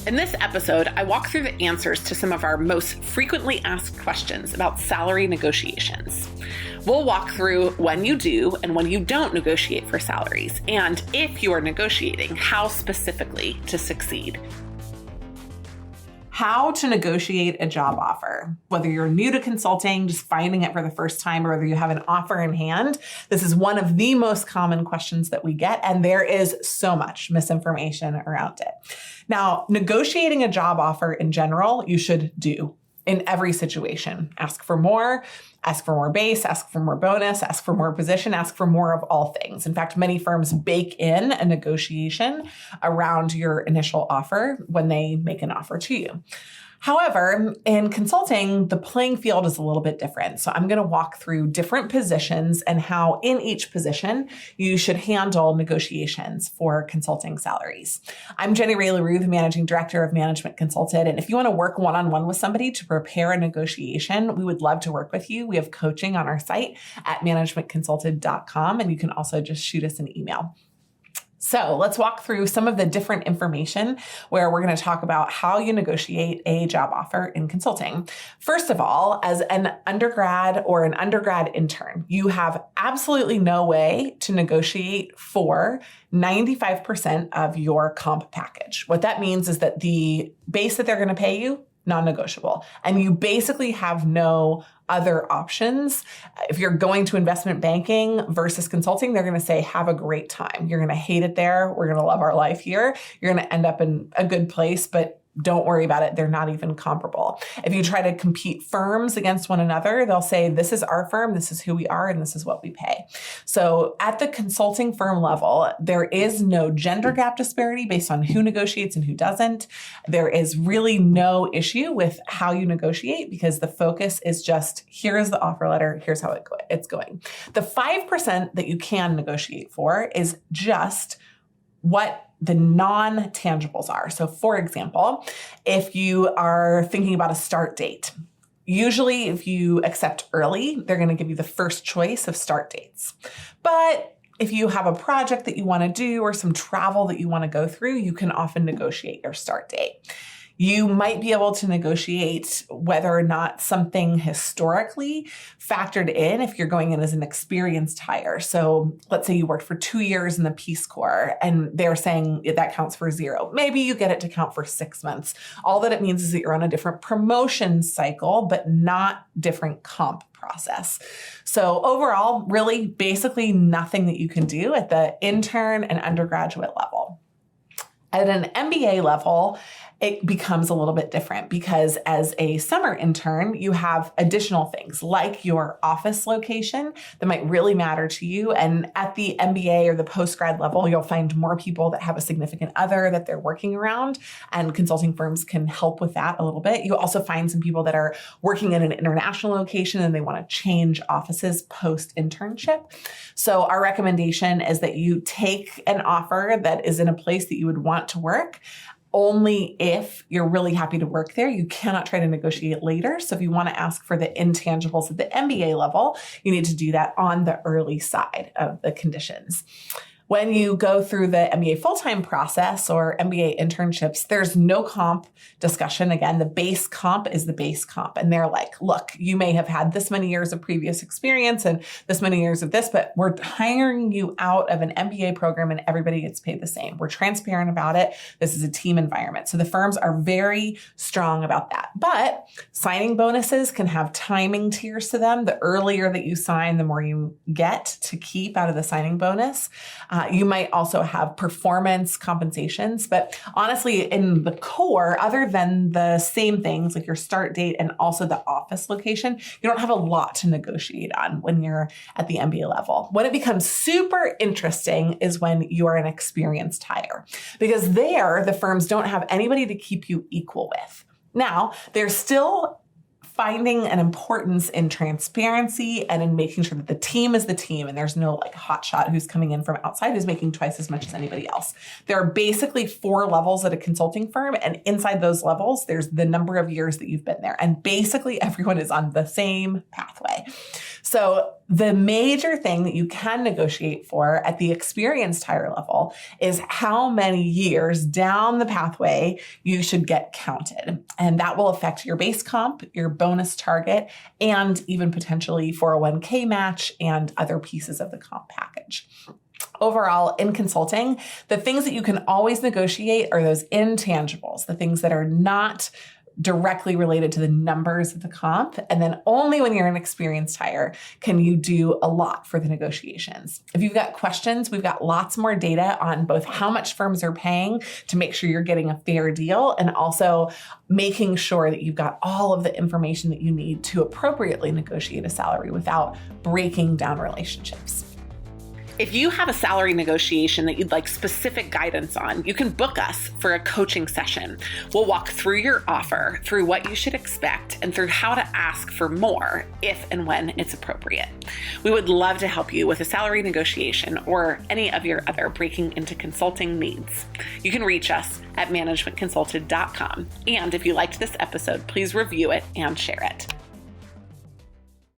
In this episode, I walk through the answers to some of our most frequently asked questions about salary negotiations. We'll walk through when you do and when you don't negotiate for salaries, and if you are negotiating, how specifically to succeed. How to negotiate a job offer. Whether you're new to consulting, just finding it for the first time, or whether you have an offer in hand, this is one of the most common questions that we get, and there is so much misinformation around it. Now, negotiating a job offer in general, you should do in every situation. Ask for more base, ask for more bonus, ask for more position, ask for more of all things. In fact, many firms bake in a negotiation around your initial offer when they make an offer to you. However, in consulting, the playing field is a little bit different. So I'm going to walk through different positions and how in each position you should handle negotiations for consulting salaries. I'm Jenny Ray LaRue, the Managing Director of Management Consulted. And if you want to work one-on-one with somebody to prepare a negotiation, we would love to work with you. We have coaching on our site at managementconsulted.com, and you can also just shoot us an email. So let's walk through some of the different information where we're going to talk about how you negotiate a job offer in consulting. First of all, as an undergrad or an undergrad intern, you have absolutely no way to negotiate for 95% of your comp package. What that means is that the base that they're going to pay you, non-negotiable. And you basically have no other options. If you're going to investment banking versus consulting, they're going to say, have a great time. You're going to hate it there. We're going to love our life here. You're going to end up in a good place, but don't worry about it. They're not even comparable. If you try to compete firms against one another, they'll say, this is our firm, this is who we are, and this is what we pay. So at the consulting firm level, there is no gender gap disparity based on who negotiates and who doesn't. There is really no issue with how you negotiate because the focus is just, here is the offer letter, here's how it's going. The 5% that you can negotiate for is just what the non-tangibles are. So for example, if you are thinking about a start date, usually if you accept early, they're going to give you the first choice of start dates. But if you have a project that you want to do or some travel that you want to go through, you can often negotiate your start date. You might be able to negotiate whether or not something historically factored in if you're going in as an experienced hire. So let's say you worked for 2 years in the Peace Corps and they're saying that counts for 0. Maybe you get it to count for 6 months. All that it means is that you're on a different promotion cycle, but not different comp process. So overall, really basically nothing that you can do at the intern and undergraduate level. At an MBA level, it becomes a little bit different because as a summer intern, you have additional things like your office location that might really matter to you. And at the MBA or the post-grad level, you'll find more people that have a significant other that they're working around, and consulting firms can help with that a little bit. You also find some people that are working in an international location and they want to change offices post-internship. So our recommendation is that you take an offer that is in a place that you would want to work, only if you're really happy to work there. You cannot try to negotiate later. So if you want to ask for the intangibles at the MBA level, you need to do that on the early side of the conditions. When you go through the MBA full-time process or MBA internships, there's no comp discussion. Again, the base comp is the base comp. And they're like, look, you may have had this many years of previous experience and this many years of this, but we're hiring you out of an MBA program and everybody gets paid the same. We're transparent about it. This is a team environment. So the firms are very strong about that. But signing bonuses can have timing tiers to them. The earlier that you sign, the more you get to keep out of the signing bonus. You might also have performance compensations, but honestly, in the core, other than the same things like your start date and also the office location, you don't have a lot to negotiate on when you're at the MBA level. When it becomes super interesting is when you are an experienced hire, because there the firms don't have anybody to keep you equal with. Now, they're still finding an importance in transparency and in making sure that the team is the team and there's no like hotshot who's coming in from outside who's making twice as much as anybody else. There are basically 4 levels at a consulting firm, and inside those levels, there's the number of years that you've been there. And basically everyone is on the same pathway. So the major thing that you can negotiate for at the experienced hire level is how many years down the pathway you should get counted. And that will affect your base comp, your bonus target, and even potentially 401k match and other pieces of the comp package. Overall, in consulting, the things that you can always negotiate are those intangibles, the things that are not directly related to the numbers of the comp. And then only when you're an experienced hire can you do a lot for the negotiations. If you've got questions, we've got lots more data on both how much firms are paying to make sure you're getting a fair deal and also making sure that you've got all of the information that you need to appropriately negotiate a salary without breaking down relationships. If you have a salary negotiation that you'd like specific guidance on, you can book us for a coaching session. We'll walk through your offer, through what you should expect, and through how to ask for more if and when it's appropriate. We would love to help you with a salary negotiation or any of your other breaking into consulting needs. You can reach us at managementconsulted.com. And if you liked this episode, please review it and share it.